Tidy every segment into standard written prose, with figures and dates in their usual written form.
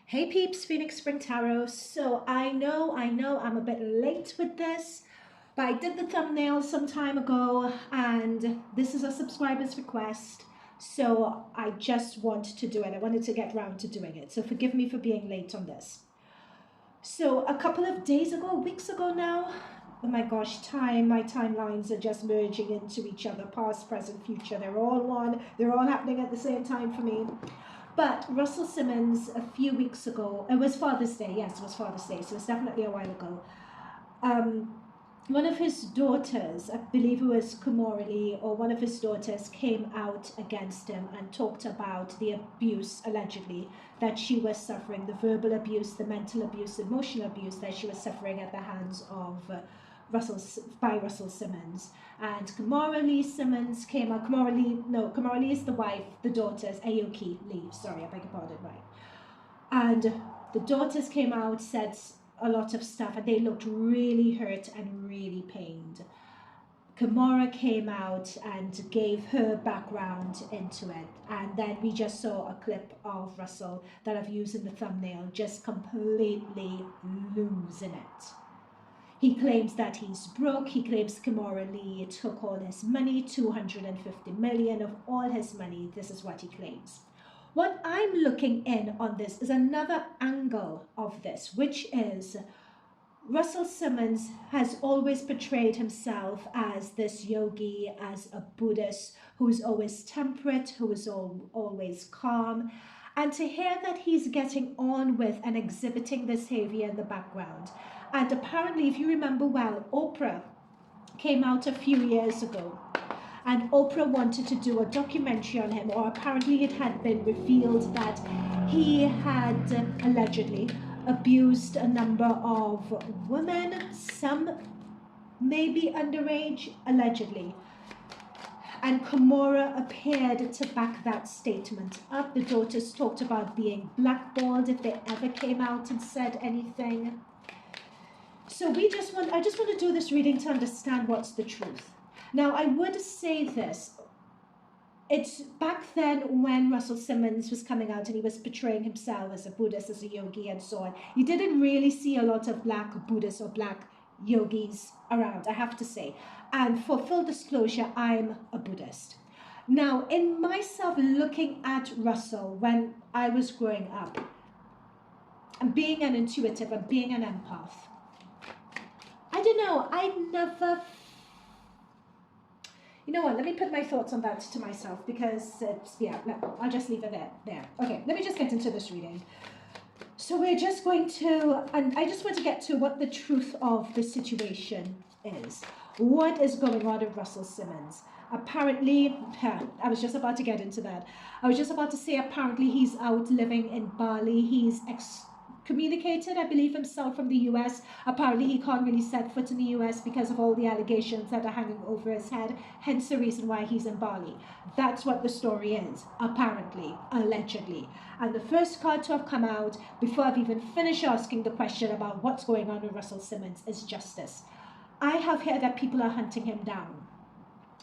Hey peeps, Phoenix Spring Tarot. So I know I'm a bit late with this, but I did the thumbnail some time ago and this is a subscriber's request. So I just want to do it. I wanted to get round to doing it. So forgive me for being late on this. So a couple of days ago, weeks ago now, oh my gosh, my timelines are just merging into each other, past, present, future. They're all one. They're all happening at the same time for me. But Russell Simmons, a few weeks ago, it was Father's Day, yes, it was Father's Day, so it's definitely a while ago. One of his daughters, I believe it was Kimora Lee, or one of his daughters came out against him and talked about the abuse, allegedly, that she was suffering, the verbal abuse, the mental abuse, emotional abuse that she was suffering at the hands of Russell Simmons. And Kimora Lee Simmons came out. Kimora Lee is the wife, the daughters, Aoki Lee, sorry, I beg your pardon, right. And the daughters came out, said a lot of stuff, and they looked really hurt and really pained. Kimora came out and gave her background into it, and then we just saw a clip of Russell that I've used in the thumbnail, just completely losing it. He claims that he's broke. He claims Kimora Lee took all his money, 250 million of all his money. This is what he claims. What I'm looking in on this is another angle of this, which is Russell Simmons has always portrayed himself as this yogi, as a Buddhist who's always temperate, who is always calm. And to hear that he's getting on with and exhibiting this behavior in the background. And apparently, if you remember well, Oprah came out a few years ago and Oprah wanted to do a documentary on him, or apparently it had been revealed that he had allegedly abused a number of women, some maybe underage, allegedly. And Kimora appeared to back that statement up. The daughters talked about being blackballed if they ever came out and said anything. So I just want to do this reading to understand what's the truth. Now, I would say this. It's back then when Russell Simmons was coming out and he was portraying himself as a Buddhist, as a yogi and so on. You didn't really see a lot of black Buddhists or black yogis around, I have to say. And for full disclosure, I'm a Buddhist. Now, in myself looking at Russell when I was growing up, and being an intuitive and being an empath, I don't know, you know what, let me put my thoughts on that to myself because it's, yeah, no, I'll just leave it there. Okay, let me just get into this reading. So we're just going to, and I just want to get to what the truth of the situation is. What is going on with Russell Simmons? Apparently, I was just about to get into that. I was just about to say apparently he's out living in Bali. He's communicated, I believe, himself from the US. Apparently he can't really set foot in the US because of all the allegations that are hanging over his head, hence the reason why he's in Bali. That's what the story is, apparently, allegedly. And the first card to have come out, before I've even finished asking the question about what's going on with Russell Simmons, is justice. I have heard that people are hunting him down.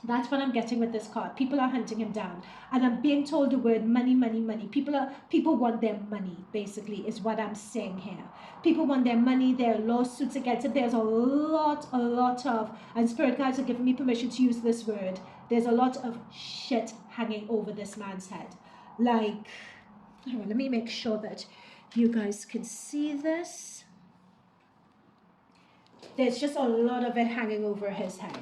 That's what I'm getting with this card. People are hunting him down. And I'm being told the word money, money, money. People want their money, basically, is what I'm saying here. People want their money, their lawsuits against it. There's a lot of, and spirit guides are giving me permission to use this word, there's a lot of shit hanging over this man's head. Like, let me make sure that you guys can see this. There's just a lot of it hanging over his head.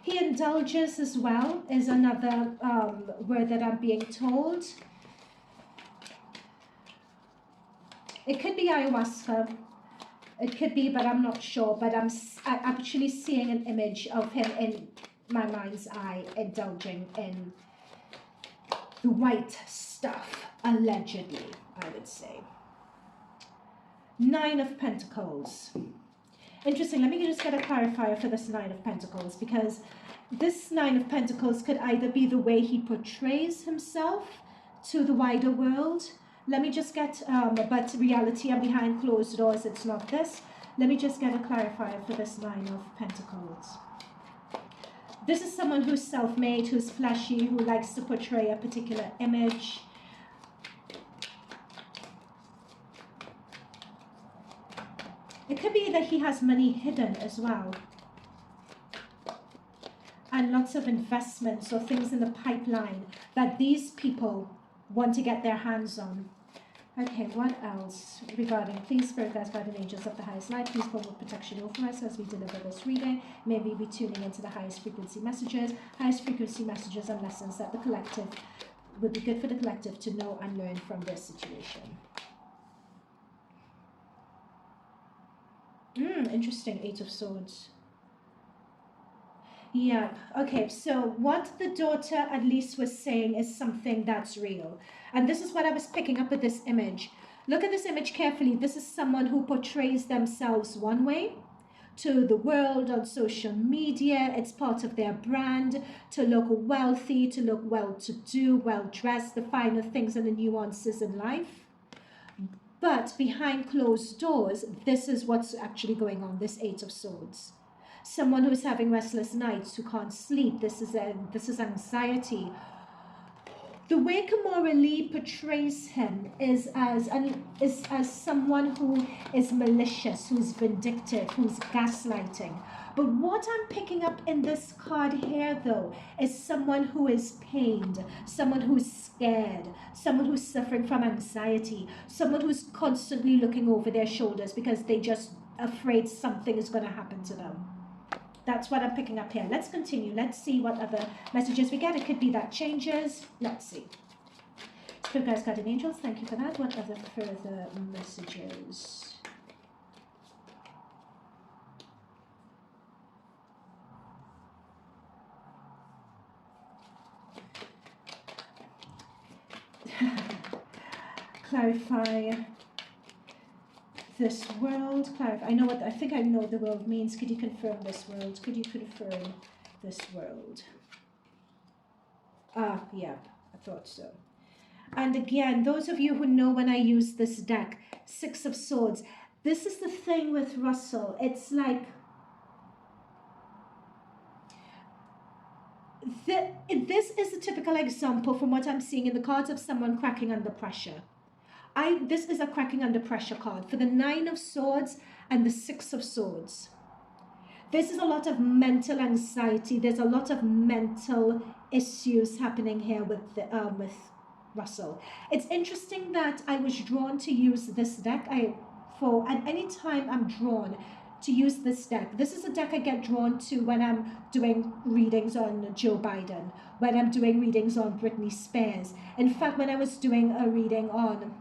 He indulges as well, is another word that I'm being told. It could be ayahuasca. It could be, but I'm not sure. But I'm actually seeing an image of him in my mind's eye indulging in the white stuff, allegedly, I would say. 9 of Pentacles. Interesting, let me just get a clarifier for this 9 of Pentacles, because this 9 of Pentacles could either be the way he portrays himself to the wider world. Let me just get, but reality and behind closed doors, it's not this. Let me just get a clarifier for this 9 of Pentacles. This is someone who's self-made, who's flashy, who likes to portray a particular image. It could be that he has money hidden as well. And lots of investments or things in the pipeline that these people want to get their hands on. Okay, what else regarding, please, Spirit Guides, Guardian Angels of the highest light, please forward protection over us as we deliver this reading. May we be tuning into the highest frequency messages and lessons that the collective would be good for the collective to know and learn from this situation. Interesting, Eight of Swords. Yeah, okay, so what the daughter at least was saying is something that's real. And this is what I was picking up with this image. Look at this image carefully. This is someone who portrays themselves one way to the world on social media. It's part of their brand to look wealthy, to look well-to-do, well-dressed, the finer things and the nuances in life. But behind closed doors, this is what's actually going on, this Eight of Swords. Someone who's having restless nights, who can't sleep. This is anxiety. The way Kimora Lee portrays him is as someone who is malicious, who's vindictive, who's gaslighting. But what I'm picking up in this card here, though, is someone who is pained, someone who's scared, someone who's suffering from anxiety, someone who's constantly looking over their shoulders because they're just afraid something is going to happen to them. That's what I'm picking up here. Let's continue. Let's see what other messages we get. It could be that changes. Let's see. Spirit Guides, Guardian Angels, thank you for that. What other further messages? Clarify this world. Clarify. I think I know what the world means. Could you confirm this world? Could you confirm this world? Yeah, I thought so. And again, those of you who know when I use this deck, Six of Swords, this is the thing with Russell. It's like this is a typical example from what I'm seeing in the cards of someone cracking under pressure. This is a cracking under pressure card for the Nine of Swords and the Six of Swords. This is a lot of mental anxiety. There's a lot of mental issues happening here with Russell. It's interesting that I was drawn to use this deck. At any time I'm drawn to use this deck. This is a deck I get drawn to when I'm doing readings on Joe Biden, when I'm doing readings on Britney Spears. In fact, when I was doing a reading on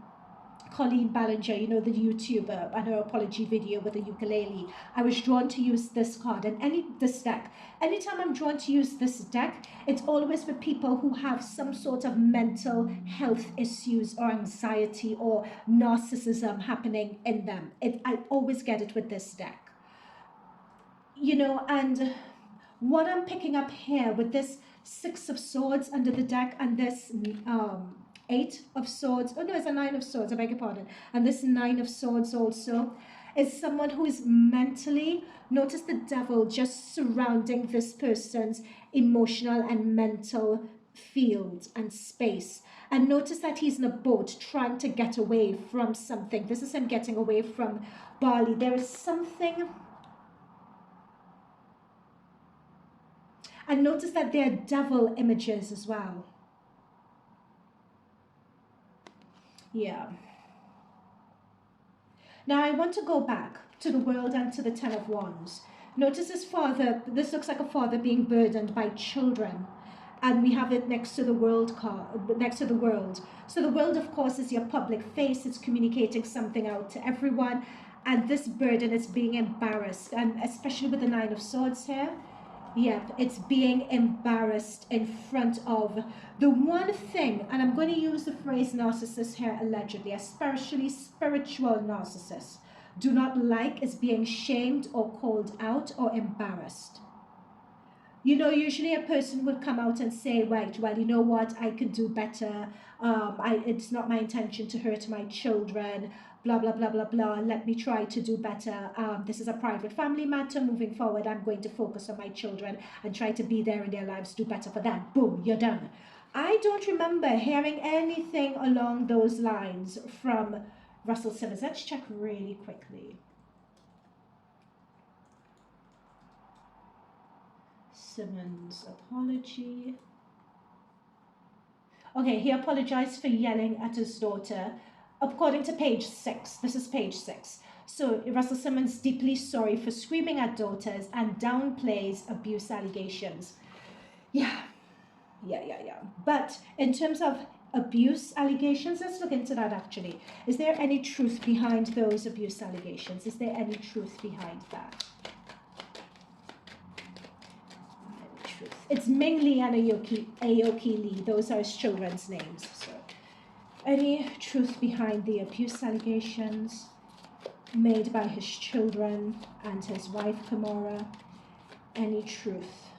Colleen Ballinger, you know, the YouTuber, and her apology video with the ukulele, I was drawn to use this card and this deck. Anytime I'm drawn to use this deck, it's always for people who have some sort of mental health issues or anxiety or narcissism happening in them. I always get it with this deck. You know, and what I'm picking up here with this Six of Swords under the deck and this Eight of Swords, oh no, it's a Nine of Swords, I beg your pardon, and this Nine of Swords also, is someone who is mentally, notice the devil just surrounding this person's emotional and mental field and space. And notice that he's in a boat trying to get away from something. This is him getting away from Bali. There is something. And notice that there are devil images as well. Yeah. Now I want to go back to the world and to the Ten of Wands. Notice his father, this looks like a father being burdened by children. And we have it next to the world card, next to the world. So the world, of course, is your public face. It's communicating something out to everyone. And this burden is being embarrassed. And especially with the Nine of Swords here. Yep, it's being embarrassed in front of the one thing, and I'm going to use the phrase narcissist here allegedly, especially spiritual narcissists, do not like is being shamed or called out or embarrassed. You know, usually a person would come out and say, right, well, you know what, I can do better. It's not my intention to hurt my children, blah, blah, blah, blah, blah. Let me try to do better. This is a private family matter. Moving forward, I'm going to focus on my children and try to be there in their lives, do better for them. Boom, you're done. I don't remember hearing anything along those lines from Russell Simmons. Let's check really quickly. Simmons apology. Okay, he apologized for yelling at his daughter. According to page 6, this is page 6. So Russell Simmons deeply sorry for screaming at daughters and downplays abuse allegations. Yeah. But in terms of abuse allegations, let's look into that actually. Is there any truth behind those abuse allegations? Is there any truth behind that? It's Ming Lee and Aoki Lee. Those are his children's names. So, any truth behind the abuse allegations made by his children and his wife, Kimora? Any truth?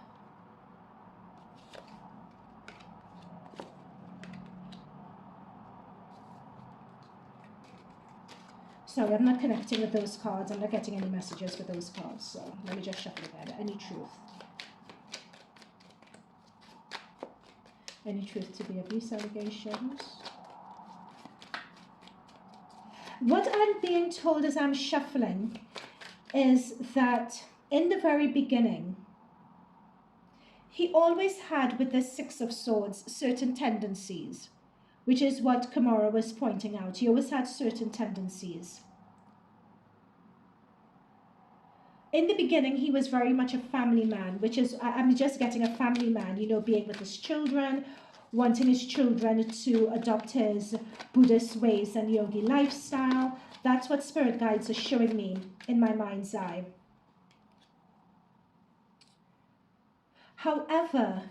Sorry, I'm not connecting with those cards. I'm not getting any messages with those cards. So let me just shuffle again. Any truth? Any truth to the abuse allegations? What I'm being told as I'm shuffling is that in the very beginning, he always had with the Six of Swords certain tendencies, which is what Kimora was pointing out. He always had certain tendencies. In the beginning, he was very much a family man, which is, I'm just getting a family man, you know, being with his children, wanting his children to adopt his Buddhist ways and yogi lifestyle. That's what spirit guides are showing me in my mind's eye. However,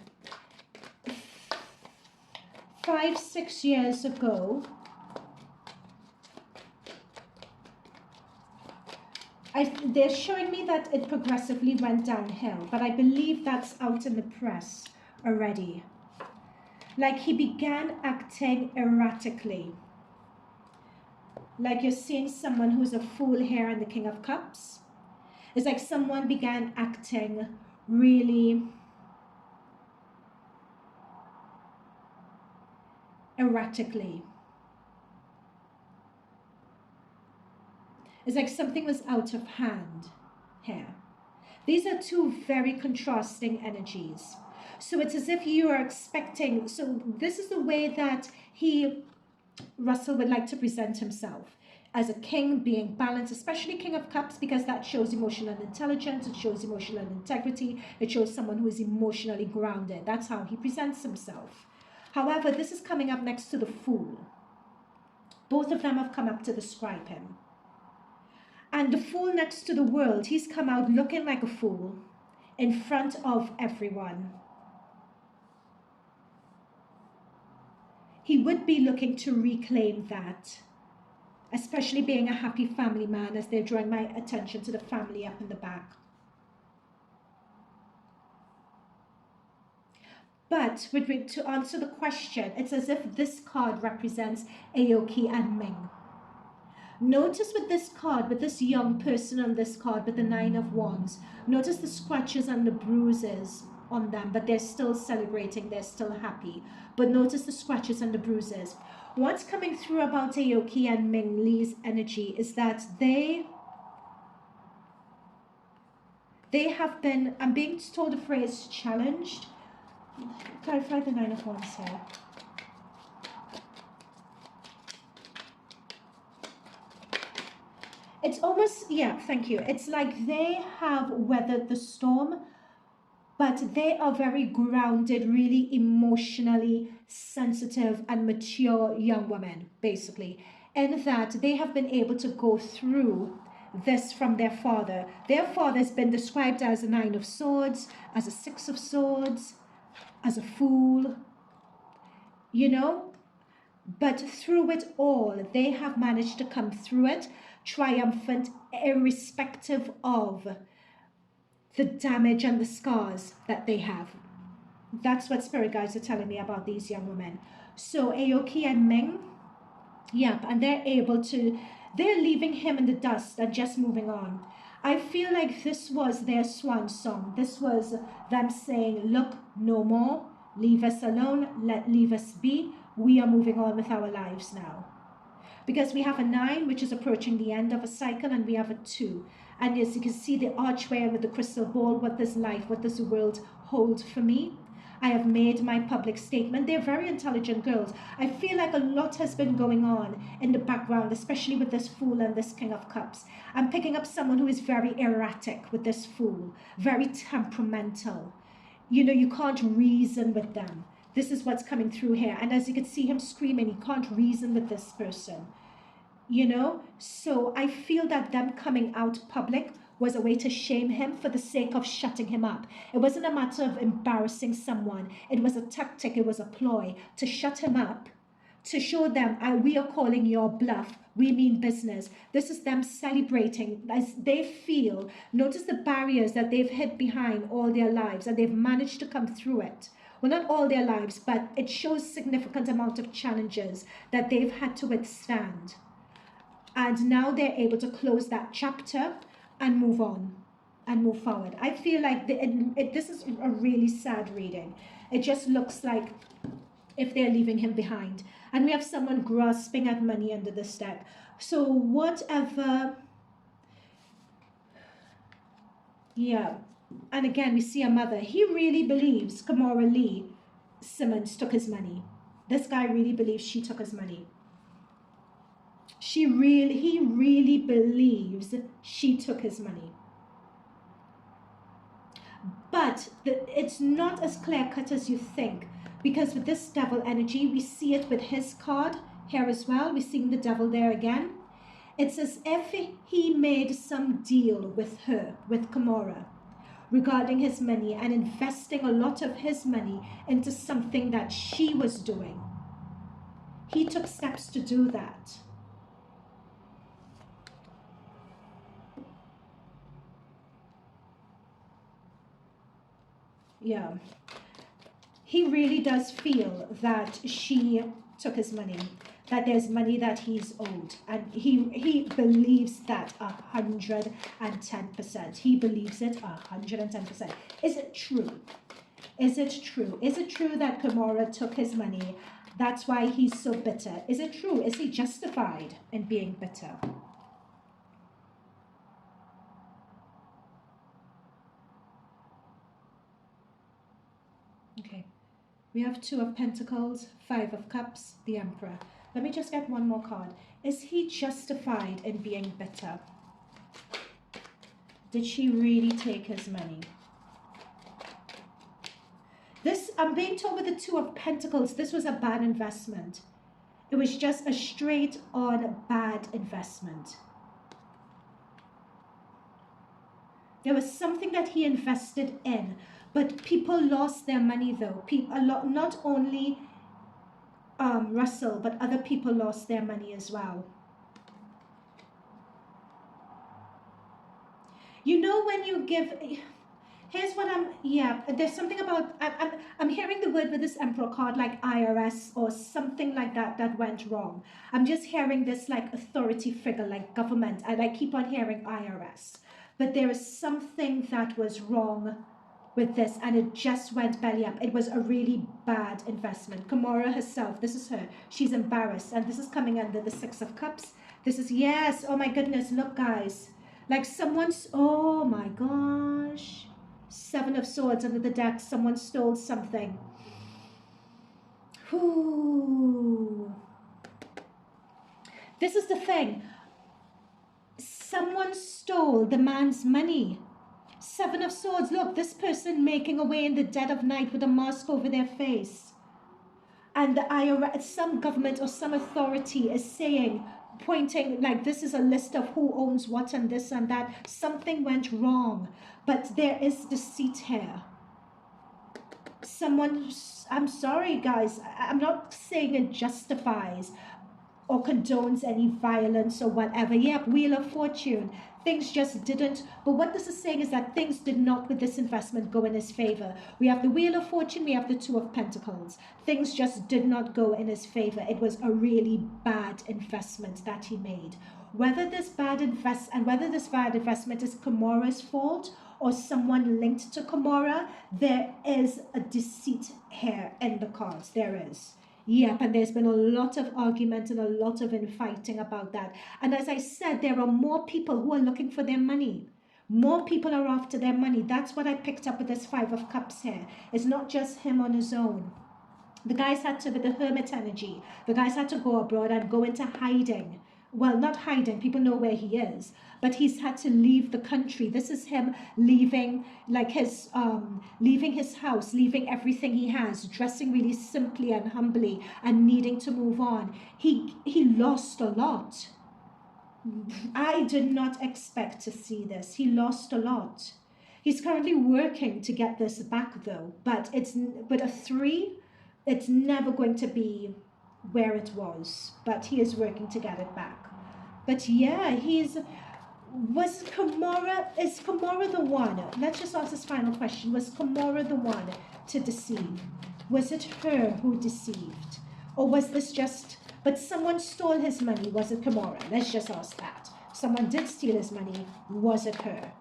5-6 years ago, they're showing me that it progressively went downhill, but I believe that's out in the press already. Like he began acting erratically. Like you're seeing someone who's a fool here in the King of Cups. It's like someone began acting really erratically. It's like something was out of hand here. These are two very contrasting energies. So it's as if you are expecting, so this is the way that Russell would like to present himself. As a king, being balanced, especially King of Cups, because that shows emotional intelligence, it shows emotional integrity, it shows someone who is emotionally grounded. That's how he presents himself. However, this is coming up next to the Fool. Both of them have come up to describe him. And the Fool next to the World, he's come out looking like a fool in front of everyone. He would be looking to reclaim that, especially being a happy family man, as they're drawing my attention to the family up in the back. But to answer the question, it's as if this card represents Aoki and Ming. Notice with this card, with this young person on this card, with the Nine of Wands, notice the scratches and the bruises on them, but they're still celebrating, they're still happy. But notice the scratches and the bruises. What's coming through about Aoki and Ming Lee's energy is that they have been, I'm being told the phrase challenged. Clarify the Nine of Wands here. It's almost, yeah, thank you. It's like they have weathered the storm, but they are very grounded, really emotionally sensitive and mature young women, basically. In that they have been able to go through this from their father. Their father has been described as a Nine of Swords, as a Six of Swords, as a fool, you know? But through it all, they have managed to come through it triumphant, irrespective of the damage and the scars that they have. That's what spirit guides are telling me about these young women. So Aoki and Ming, yep, and they're leaving him in the dust and just moving on. I feel like this was their swan song. This was them saying, look, no more, leave us alone, leave us be. We are moving on with our lives now. Because we have a 9, which is approaching the end of a cycle, and we have a 2. And as you can see, the archway with the crystal ball, what does life, what does the world hold for me? I have made my public statement. They're very intelligent girls. I feel like a lot has been going on in the background, especially with this Fool and this King of Cups. I'm picking up someone who is very erratic with this Fool, very temperamental. You know, you can't reason with them. This is what's coming through here. And as you can see him screaming, he can't reason with this person. You know, so I feel that them coming out public was a way to shame him for the sake of shutting him up. It wasn't a matter of embarrassing someone. It was a tactic, it was a ploy to shut him up, to show them, we are calling your bluff. We mean business. This is them celebrating as they feel. Notice the barriers that they've hid behind all their lives, and they've managed to come through it. Well, not all their lives, but it shows significant amount of challenges that they've had to withstand. And now they're able to close that chapter and move on and move forward. I feel like this is a really sad reading. It just looks like if they're leaving him behind. And we have someone grasping at money under this deck. So whatever, yeah. And again, we see a mother. He really believes Kimora Lee Simmons took his money. This guy really believes she took his money. He really believes she took his money. But it's not as clear-cut as you think, because with this devil energy, we see it with his card here as well. We're seeing the devil there again. It's as if he made some deal with her, with Kimora, regarding his money and investing a lot of his money into something that she was doing. He took steps to do that. Yeah, he really does feel that she took his money, that there's money that he's owed, and he believes that 110%. He believes it 110%. Is it true? Is it true? Is it true that Kimora took his money? That's why he's so bitter. Is it true? Is he justified in being bitter? Okay, we have 2 of Pentacles, 5 of Cups, the Emperor. Let me just get one more card. Is he justified in being bitter? Did she really take his money? This, I'm being told with the 2 of Pentacles, this was a bad investment. It was just a straight on bad investment. There was something that he invested in, but people lost their money though. Not only Russell, but other people lost their money as well. You know, when you give, here's what there's something about, I'm hearing the word with this Emperor card like IRS or something like that that went wrong. I'm just hearing this like authority figure, like government, and I keep on hearing IRS. But there is something that was wrong with this, and it just went belly up. It was a really bad investment. Kimora herself, this is her. She's embarrassed, and this is coming under the 6 of Cups. This is, yes, oh my goodness, look guys. Like someone's, oh my gosh. 7 of Swords under the deck, someone stole something. Ooh. This is the thing. Someone stole the man's money. 7 of Swords, look, this person making away in the dead of night with a mask over their face. And the IRS, some government or some authority is saying, pointing, like this is a list of who owns what and this and that. Something went wrong, but there is deceit here. Someone, I'm sorry guys, I'm not saying it justifies or condones any violence or whatever. Yep, Wheel of Fortune. Things just didn't. But what this is saying is that things did not, with this investment, go in his favor. We have the Wheel of Fortune, we have the Two of Pentacles. Things just did not go in his favor. It was a really bad investment that he made. Whether this bad investment is Kimora's fault or someone linked to Kimora, there is a deceit here in the cards. There is. Yep, and there's been a lot of argument and a lot of infighting about that. And as I said, there are more people who are looking for their money. More people are after their money. That's what I picked up with this Five of Cups here. It's not just him on his own. The guys had to, with the Hermit energy, the guys had to go abroad and go into hiding. Well, not hiding, people know where he is, but he's had to leave the country. This is him leaving, like his, leaving his house, leaving everything he has, dressing really simply and humbly and needing to move on. He lost a lot. I did not expect to see this. He lost a lot. He's currently working to get this back though, but a 3, it's never going to be where it was, but he is working to get it back. But yeah, is Kimora the one? Let's just ask this final question. Was Kimora the one to deceive? Was it her who deceived? Or was this just, but someone stole his money? Was it Kimora? Let's just ask that. Someone did steal his money. Was it her?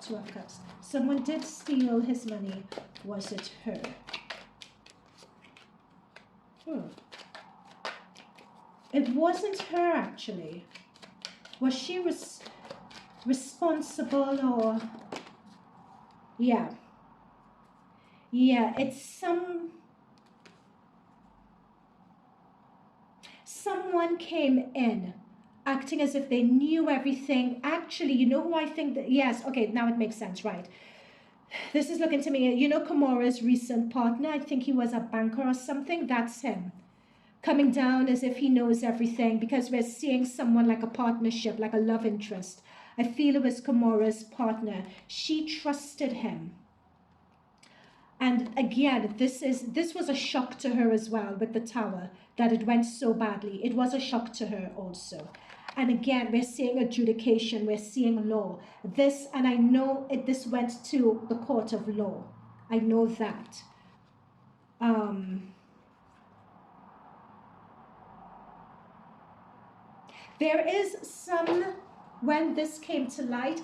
Two of Cups. Someone did steal his money. Was it her? It wasn't her, actually. Was she responsible or... Yeah. Yeah, it's someone came in acting as if they knew everything. Actually, you know who I think that... Yes, okay, now it makes sense, right. This is looking to me, you know Kimora's recent partner, I think he was a banker or something, that's him. Coming down as if he knows everything, because we're seeing someone like a partnership, like a love interest. I feel it was Kimora's partner. She trusted him. And again, this was a shock to her as well with the Tower, that it went so badly. It was a shock to her also. And again, we're seeing adjudication, we're seeing law. This, and I know this went to the court of law. I know that. There is some, when this came to light,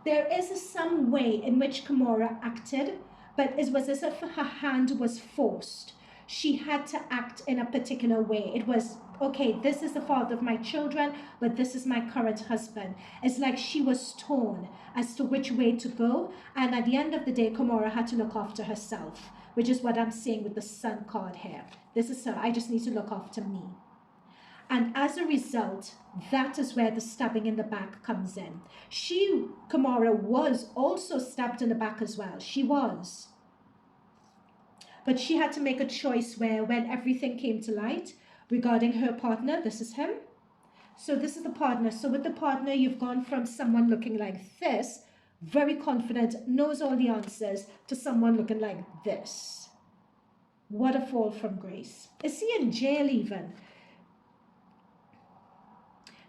there is some way in which Kimora acted, but it was as if her hand was forced. She had to act in a particular way. It was, okay, this is the father of my children, but this is my current husband. It's like she was torn as to which way to go. And at the end of the day, Kimora had to look after herself, which is what I'm seeing with the Sun card here. This is her. I just need to look after me. And as a result, that is where the stabbing in the back comes in. Kimora, was also stabbed in the back as well. She was. But she had to make a choice where, when everything came to light regarding her partner, this is him. So this is the partner. So with the partner, you've gone from someone looking like this, very confident, knows all the answers, to someone looking like this. What a fall from grace. Is he in jail even?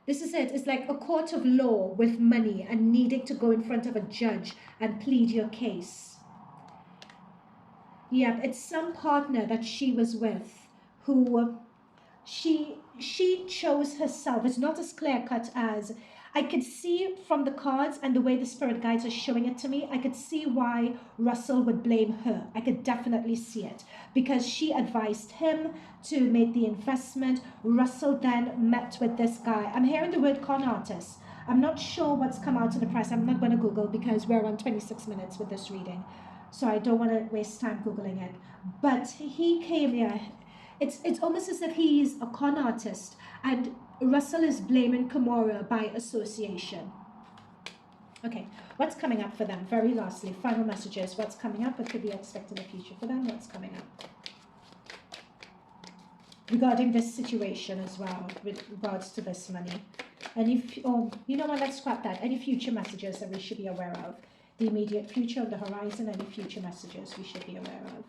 This is it. It's like a court of law with money and needing to go in front of a judge and plead your case. Yeah, it's some partner that she was with who she chose herself. It's not as clear-cut as I could see from the cards and the way the spirit guides are showing it to me. I could see why Russell would blame her. I could definitely see it because she advised him to make the investment. Russell then met with this guy. I'm hearing the word con artist. I'm not sure what's come out in the press. I'm not going to Google because we're on 26 minutes with this reading. So I don't want to waste time Googling it. But he came here. It's almost as if he's a con artist. And Russell is blaming Kimora by association. Okay, what's coming up for them? Very lastly, final messages. What's coming up? What could we expect in the future for them? What's coming up? Regarding this situation as well, with regards to this money. And you know what, let's scrap that. Any future messages that we should be aware of? The immediate future, on the horizon, any future messages we should be aware of.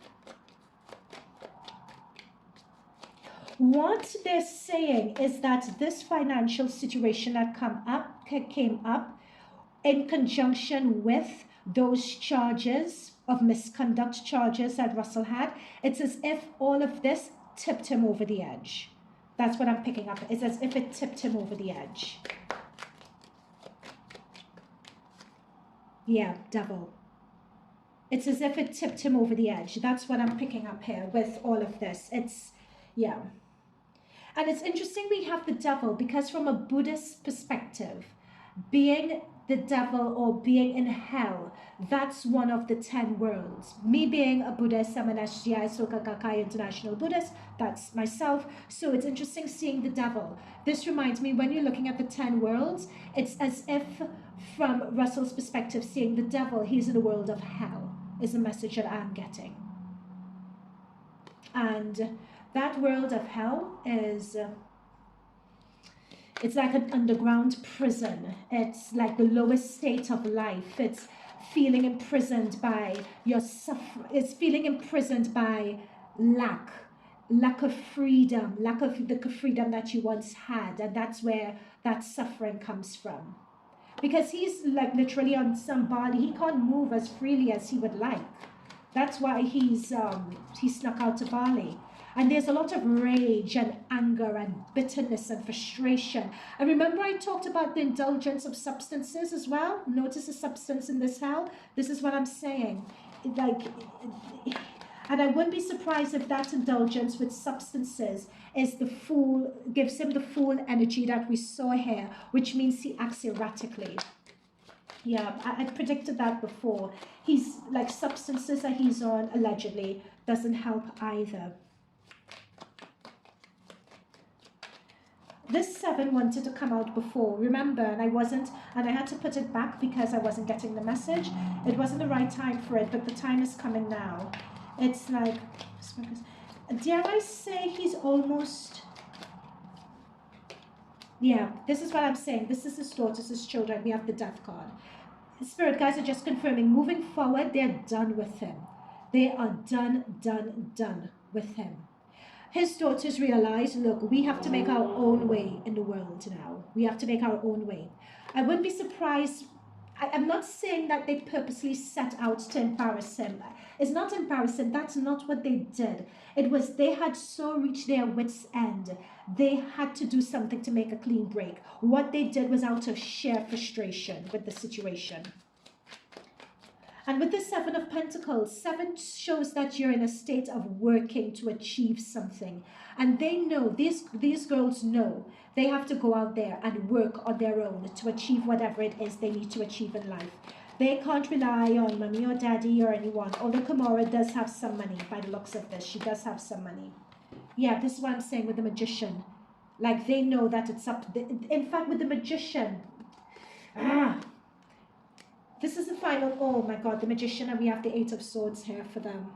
What they're saying is that this financial situation that came up in conjunction with those charges of misconduct charges that Russell had, it's as if all of this tipped him over the edge. That's what I'm picking up. It's as if it tipped him over the edge. Yeah, devil. It's as if it tipped him over the edge. That's what I'm picking up here with all of this. It's, yeah. And it's interesting we have the devil, because from a Buddhist perspective, being the devil or being in hell, that's one of the 10 worlds. Me being a Buddhist, I'm an SGI Soka Gakkai International Buddhist, that's myself. So it's interesting seeing the devil. This reminds me, when you're looking at the 10 worlds, it's as if from Russell's perspective, seeing the devil, he's in the world of hell, is the message that I'm getting. And that world of hell is... it's like an underground prison. It's like the lowest state of life. It's feeling imprisoned by your suffering. It's feeling imprisoned by lack of freedom, lack of the freedom that you once had. And that's where that suffering comes from. Because he's like literally on some body. He can't move as freely as he would like. That's why he snuck out to Bali. And there's a lot of rage and anger and bitterness and frustration. And remember I talked about the indulgence of substances as well? Notice the substance in this hell? This is what I'm saying. Like, and I wouldn't be surprised if that indulgence with substances is the fool, gives him the fool energy that we saw here, which means he acts erratically. Yeah, I predicted that before. He's like, substances that he's on allegedly doesn't help either. This 7 wanted to come out before, remember, and I had to put it back because I wasn't getting the message. It wasn't the right time for it, but the time is coming now. It's like, dare I say he's almost... Yeah, this is what I'm saying. This is his daughters, his children. We have the death card. Spirit guys are just confirming, moving forward, they're done with him. They are done with him. His daughters realize, look, we have to make our own way in the world now. We have to make our own way. I wouldn't be surprised. I'm not saying that they purposely set out to embarrass him. It's not embarrassing. That's not what they did. It was they had so reached their wits' end. They had to do something to make a clean break. What they did was out of sheer frustration with the situation. And with the 7 of Pentacles, 7 shows that you're in a state of working to achieve something. And they know, these girls know, they have to go out there and work on their own to achieve whatever it is they need to achieve in life. They can't rely on mommy or daddy or anyone. Although Kimora does have some money, by the looks of this. She does have some money. Yeah, this is what I'm saying with the Magician. Like, they know that it's up. In fact, with the Magician... This is the final, oh my God, the Magician, and we have the 8 of Swords here for them.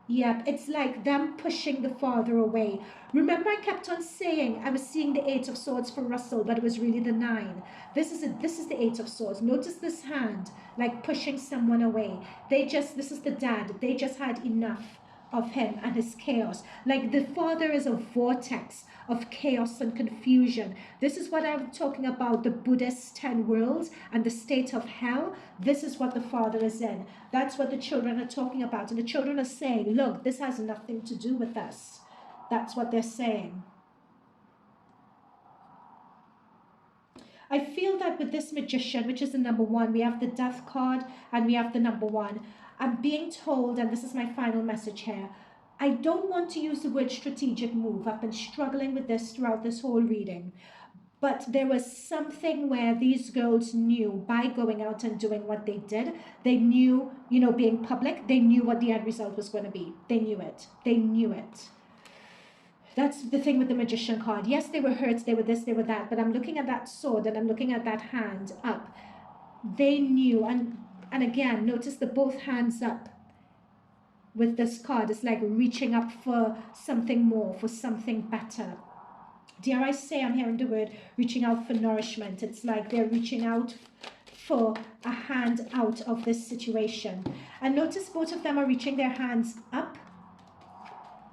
Yep, it's like them pushing the father away. Remember I kept on saying, I was seeing the 8 of Swords for Russell, but it was really the 9. This is the 8 of Swords. Notice this hand, like pushing someone away. This is the dad. They just had enough of him and his chaos. Like the father is a vortex of chaos and confusion. This is what I'm talking about, the Buddhist 10 worlds and the state of hell. This is what the father is in. That's what the children are talking about. And the children are saying, look, this has nothing to do with us. That's what they're saying. I feel that with this Magician, which is the number 1, we have the Death card and we have the number 1. I'm being told, and this is my final message here, I don't want to use the word strategic move. I've been struggling with this throughout this whole reading. But there was something where these girls knew by going out and doing what they did. They knew, you know, being public, they knew what the end result was going to be. They knew it. They knew it. That's the thing with the Magician card. Yes, they were hurt, they were this, they were that. But I'm looking at that sword and I'm looking at that hand up. They knew, and again, notice the both hands up with this card. It's like reaching up for something more, for something better. Dare I say, I'm hearing the word reaching out for nourishment. It's like they're reaching out for a hand out of this situation. And notice both of them are reaching their hands up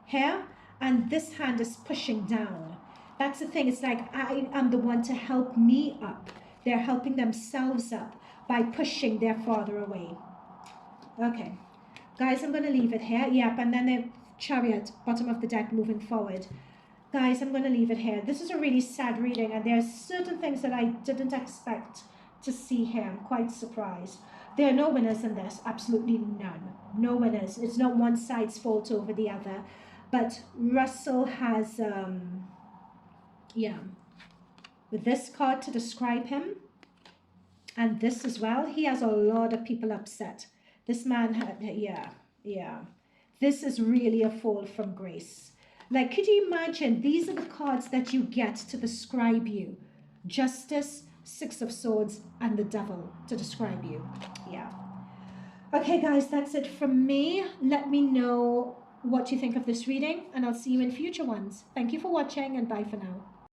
here. and this hand is pushing down. That's the thing. It's like I am the one to help me up. They're helping themselves up by pushing their father away. Okay, guys, I'm going to leave it here. Yep, and then the Chariot, bottom of the deck, moving forward. Guys, I'm going to leave it here. This is a really sad reading, and there's certain things that I didn't expect to see here. I'm quite surprised. There are no winners in this. Absolutely none. No winners. It's not one side's fault over the other. But Russell has, with this card to describe him, and this as well, he has a lot of people upset. This man had, this is really a fall from grace. Like, could you imagine? These are the cards that you get to describe you. Justice, Six of Swords, and the Devil to describe you. Yeah. Okay, guys, that's it from me. Let me know what you think of this reading, and I'll see you in future ones. Thank you for watching, and bye for now.